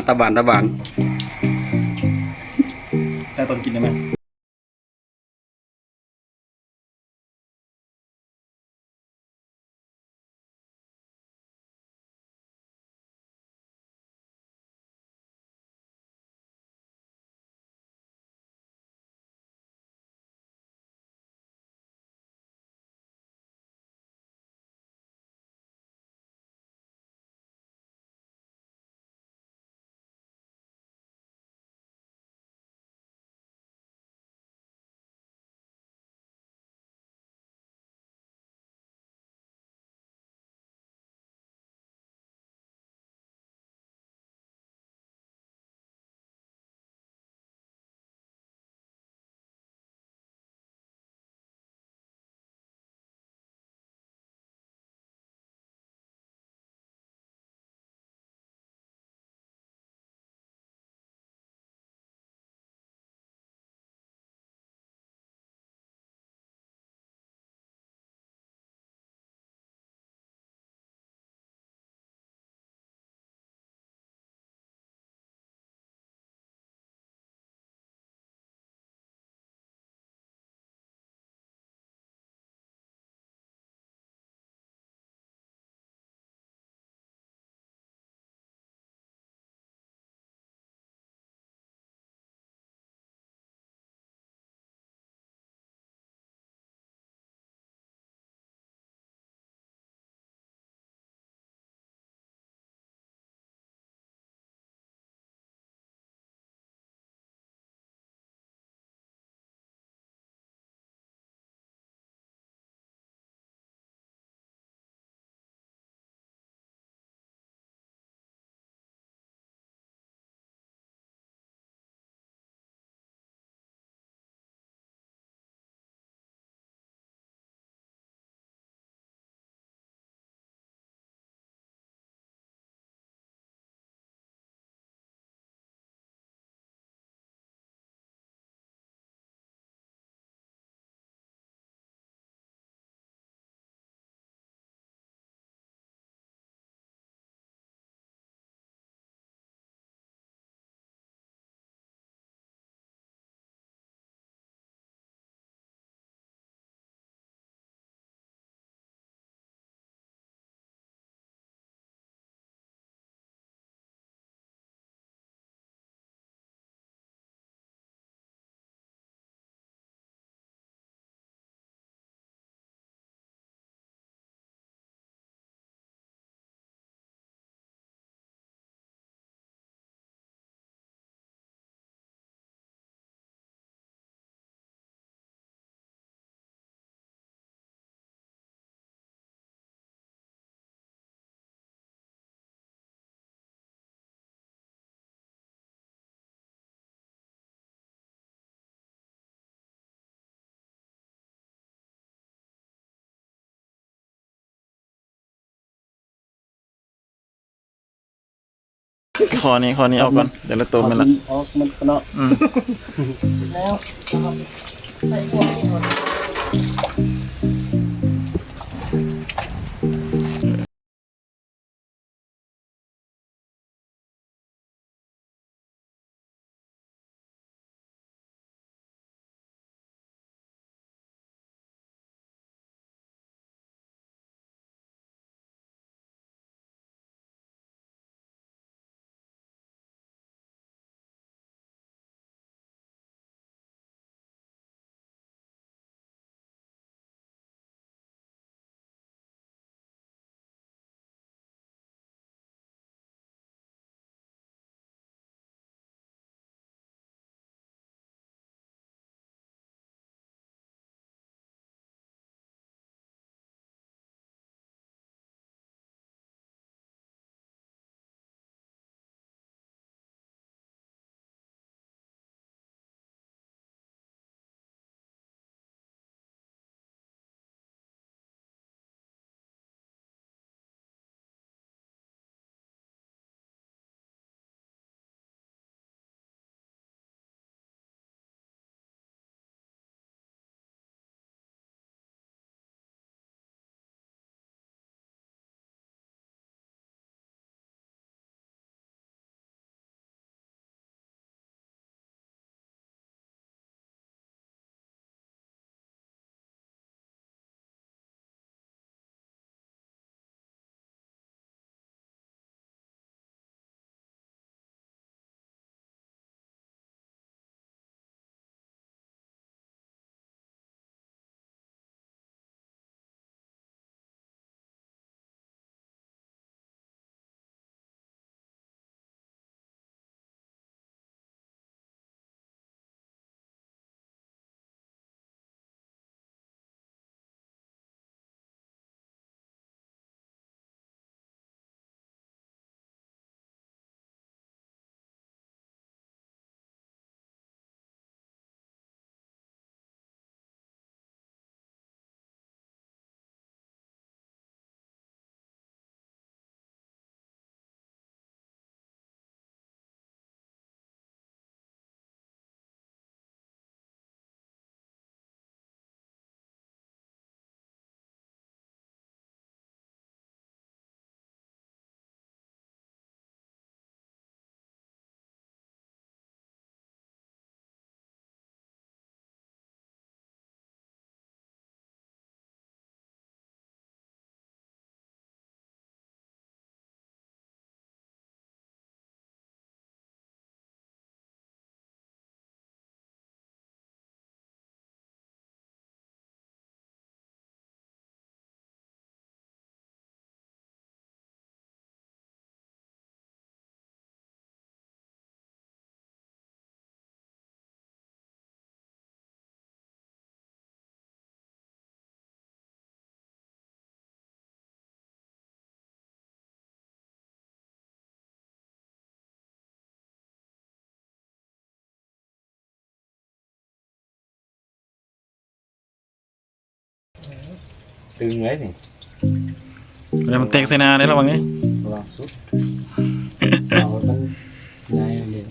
ตะบานตะบานแต่ตอนกินได้ไหมคอนี้เอาก่อนเดี๋ยวเราตัวมันละออกมันเนาะแล้วใส่พวกนี้ ตึงเลยนี่ เดี๋ยวมันเตกใส่หนาได้ระวังนี้ ระวังสุดเอามันง่ายเดียว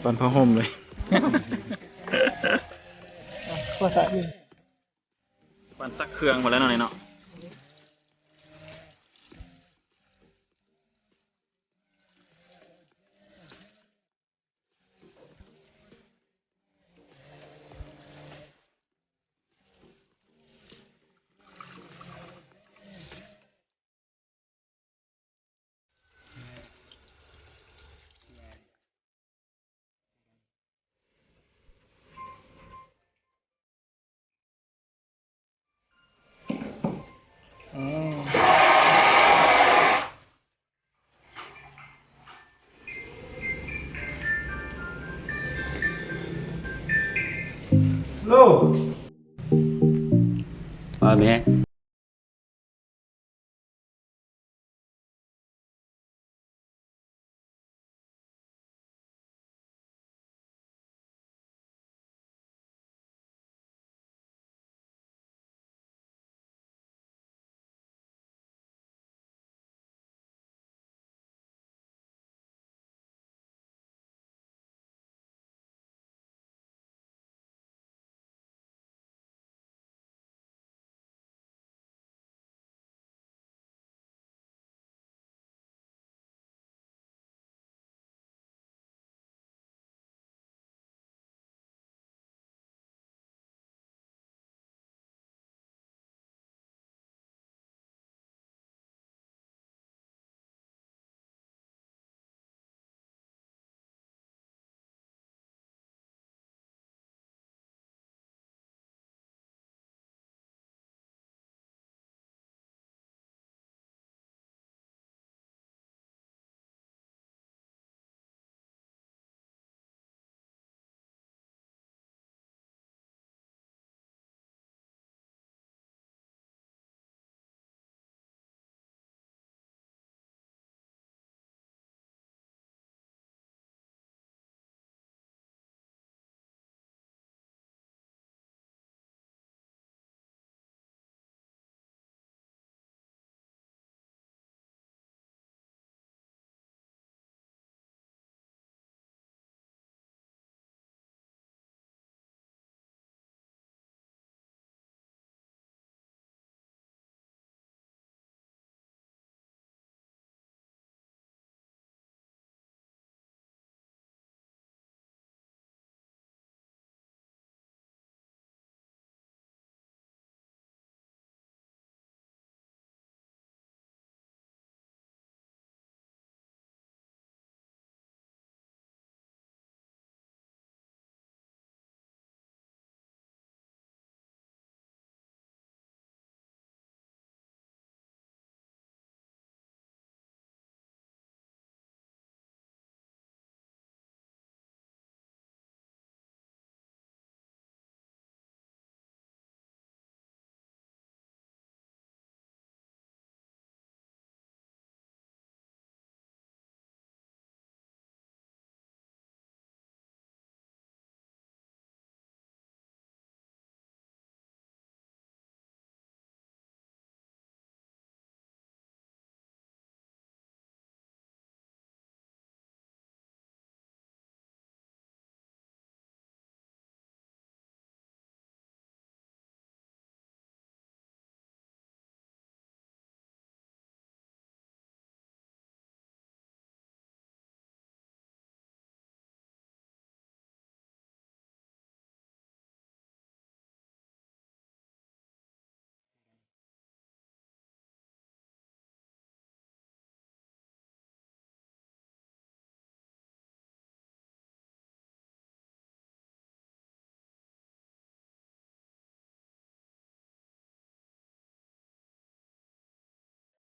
ปันผ้าห่มเลย ภาษาอื่น ปันซักเครื่องหมดแล้วหน่อยเนาะอ๋อโล ว่าแม่